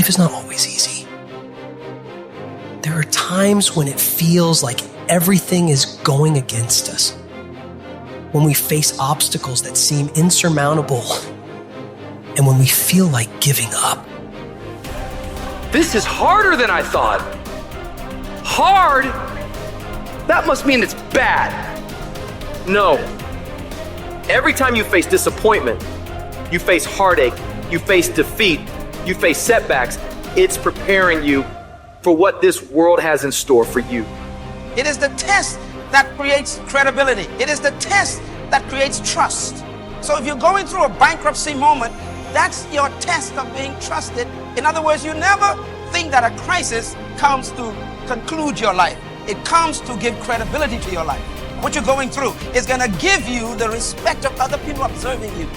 life is not always easy. There are times when it feels like everything is going against us, when we face obstacles that seem insurmountable, and when we feel like giving up. This is harder than I thought. Hard? That must mean it's bad. No. Every time you face disappointment, you face heartache, you face defeat, you face setbacks, it's preparing you for what this world has in store for you. It is the test that creates credibility. It is the test that creates trust. So if you're going through a bankruptcy moment, that's your test of being trusted. In other words, you never think that a crisis comes to conclude your life. It comes to give credibility to your life. What you're going through is going to give you the respect of other people observing you.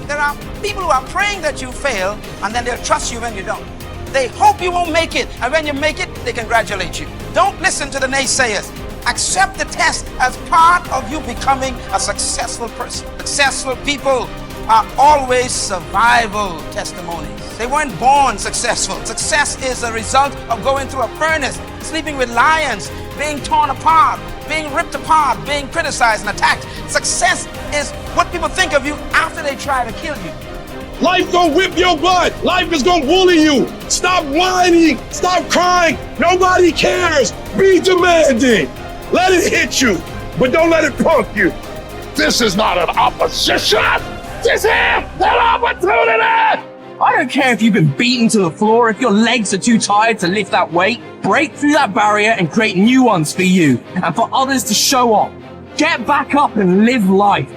There are people who are praying that you fail, and then they'll trust you when you don't. They hope you won't make it, and when you make it, they congratulate you. Don't listen to the naysayers. Accept the test as part of you becoming a successful person. Successful people are always survival testimonies. They weren't born successful. Success is a result of going through a furnace, sleeping with lions, being torn apart, being ripped apart, being criticized and attacked. Success is what people think of you after they try to kill you. Life gonna whip your butt. Life is gonna bully you. Stop whining. Stop crying. Nobody cares. Be demanding. Let it hit you, but don't let it punk you. This is not an opposition. This is an opportunity. I don't care if you've been beaten to the floor, if your legs are too tired to lift that weight. Break through that barrier and create new ones for you and for others to show off. Get back up and live life.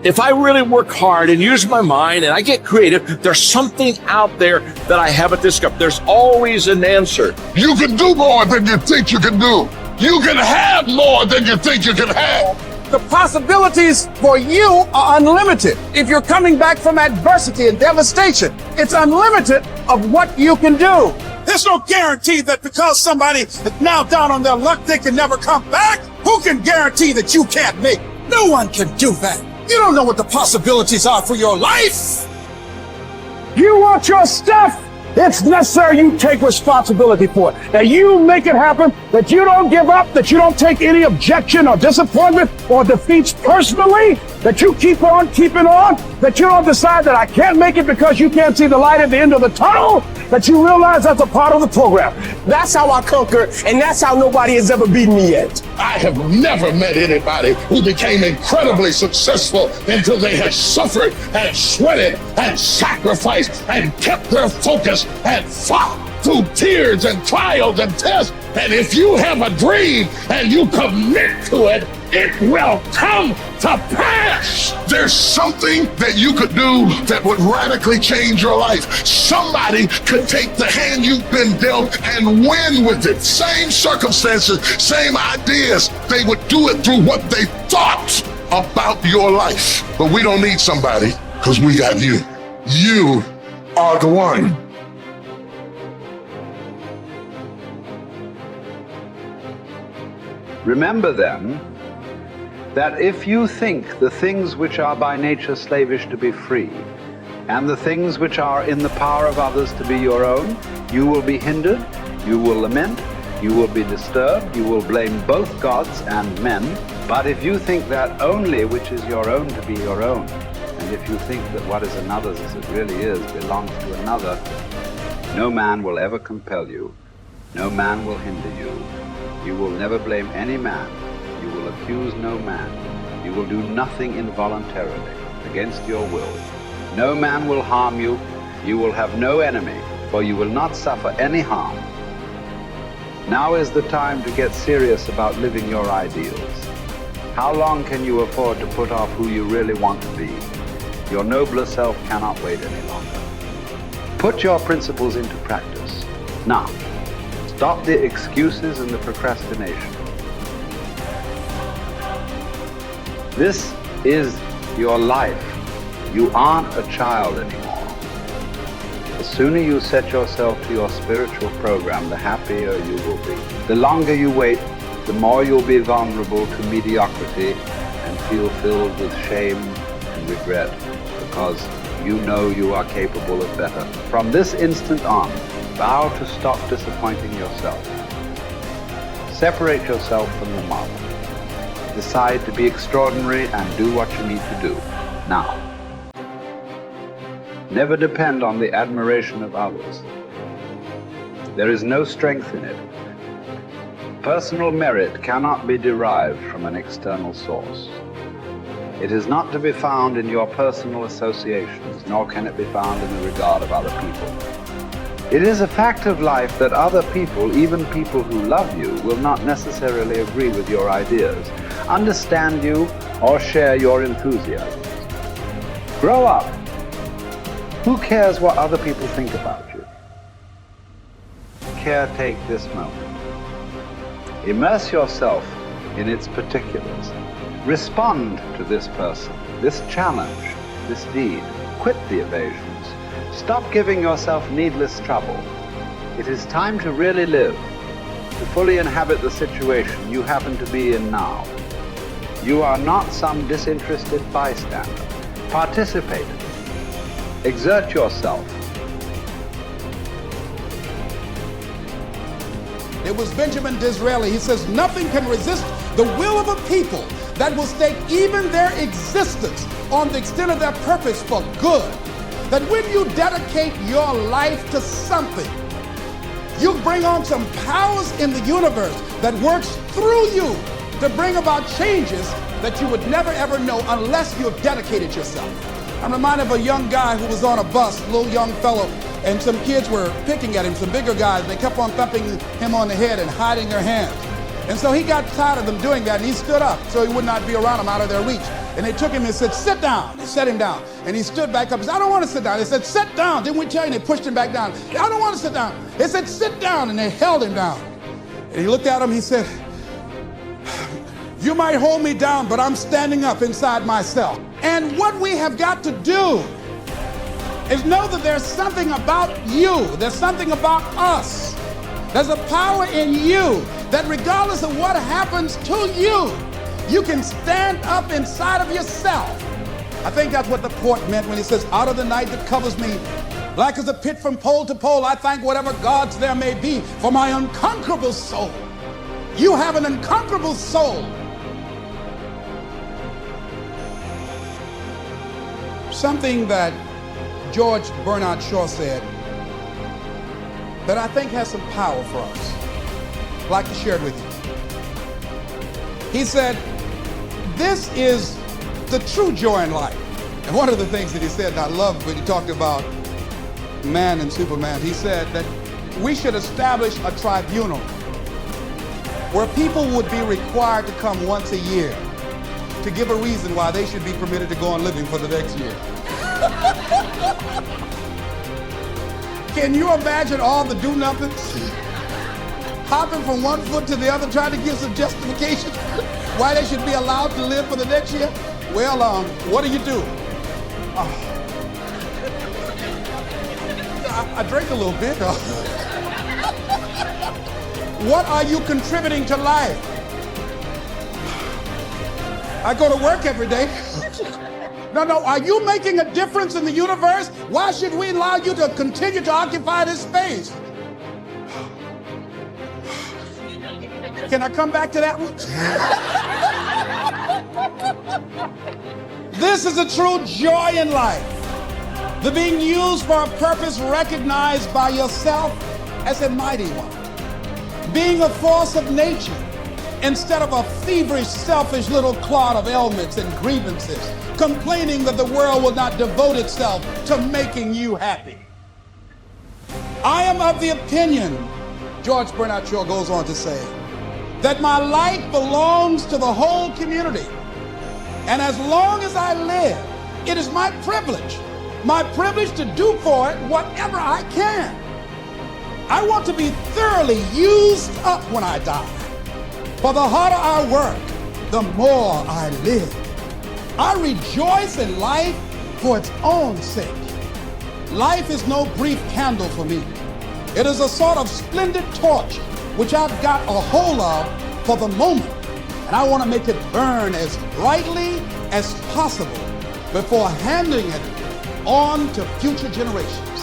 If I really work hard and use my mind and I get creative, there's something out there that I haven't discovered. There's always an answer. You can do more than you think you can do. You can have more than you think you can have. The possibilities for you are unlimited. If you're coming back from adversity and devastation, it's unlimited of what you can do. There's no guarantee that because somebody is now down on their luck, they can never come back. Who can guarantee that you can't make? No one can do that. You don't know what the possibilities are for your life. You want your stuff? It's necessary you take responsibility for it. That you make it happen, that you don't give up, that you don't take any objection or disappointment or defeats personally, that you keep on keeping on, that you don't decide that I can't make it because you can't see the light at the end of the tunnel, that you realize that's a part of the program. That's how I conquer, and that's how nobody has ever beaten me yet. I have never met anybody who became incredibly successful until they had suffered and sweated and sacrificed and kept their focus and fought through tears and trials and tests. And if you have a dream and you commit to it, it will come to pass. There's something that you could do that would radically change your life. Somebody could take the hand you've been dealt and win with it. Same circumstances, same ideas. They would do it through what they thought about your life. But we don't need somebody because we got you. You are the one. Remember then, that if you think the things which are by nature slavish to be free, and the things which are in the power of others to be your own, you will be hindered, you will lament, you will be disturbed, you will blame both gods and men. But if you think that only which is your own to be your own, and if you think that what is another's as it really is belongs to another, no man will ever compel you, no man will hinder you. You will never blame any man. You will accuse no man. You will do nothing involuntarily against your will. No man will harm you. You will have no enemy, for you will not suffer any harm. Now is the time to get serious about living your ideals. How long can you afford to put off who you really want to be? Your nobler self cannot wait any longer. Put your principles into practice. Now, stop the excuses and the procrastination. This is your life. You aren't a child anymore. The sooner you set yourself to your spiritual program, the happier you will be. The longer you wait, the more you'll be vulnerable to mediocrity and feel filled with shame and regret, because you know you are capable of better. From this instant on, Vow to stop disappointing yourself. Separate yourself from the mob. Decide to be extraordinary and do what you need to do, now. Never depend on the admiration of others. There is no strength in it. Personal merit cannot be derived from an external source. It is not to be found in your personal associations, nor can it be found in the regard of other people. It is a fact of life that other people, even people who love you, will not necessarily agree with your ideas, understand you, or share your enthusiasms. Grow up. Who cares what other people think about you? Caretake this moment. Immerse yourself in its particulars. Respond to this person, this challenge, this deed. Quit the evasions. Stop giving yourself needless trouble. It is time to really live, to fully inhabit the situation you happen to be in now. You are not some disinterested bystander. Participate. Exert yourself. It was Benjamin Disraeli. He says, nothing can resist the will of a people that will stake even their existence on the extent of their purpose for good. That when you dedicate your life to something, you bring on some powers in the universe that works through you to bring about changes that you would never ever know unless you have dedicated yourself. I'm reminded of a young guy who was on a bus, a little young fellow, and some kids were picking at him, some bigger guys, and they kept on thumping him on the head and hiding their hands. And so he got tired of them doing that, and he stood up so he would not be around them, out of their reach. And they took him and said, sit down. They set him down. And he stood back up and said, I don't want to sit down. They said, sit down. Didn't we tell you? And they pushed him back down. I don't want to sit down. They said, sit down. And they held him down. And he looked at him. He said, you might hold me down, but I'm standing up inside myself. And what we have got to do is know that there's something about you. There's something about us. There's a power in you that regardless of what happens to you, you can stand up inside of yourself. I think that's what the poet meant when he says, out of the night that covers me, black as a pit from pole to pole, I thank whatever gods there may be for my unconquerable soul. You have an unconquerable soul. Something that George Bernard Shaw said that I think has some power for us. I'd like to share it with you. He said, this is the true joy in life. And one of the things that he said, and I loved when he talked about man and Superman, he said that we should establish a tribunal where people would be required to come once a year to give a reason why they should be permitted to go on living for the next year. Can you imagine all the do-nothings hopping from one foot to the other trying to give some justification why they should be allowed to live for the next year? Well, what do you do? I drank a little bit. What are you contributing to life? I go to work every day. No, are you making a difference in the universe? Why should we allow you to continue to occupy this space? Can I come back to that one? This is a true joy in life. The being used for a purpose recognized by yourself as a mighty one. Being a force of nature instead of a feverish, selfish little clod of ailments and grievances, complaining that the world will not devote itself to making you happy. I am of the opinion, George Bernard Shaw goes on to say, that my life belongs to the whole community. And as long as I live, it is my privilege to do for it whatever I can. I want to be thoroughly used up when I die. For the harder I work, the more I live. I rejoice in life for its own sake. Life is no brief candle for me. It is a sort of splendid torch which I've got a hold of for the moment. And I want to make it burn as brightly as possible before handing it on to future generations.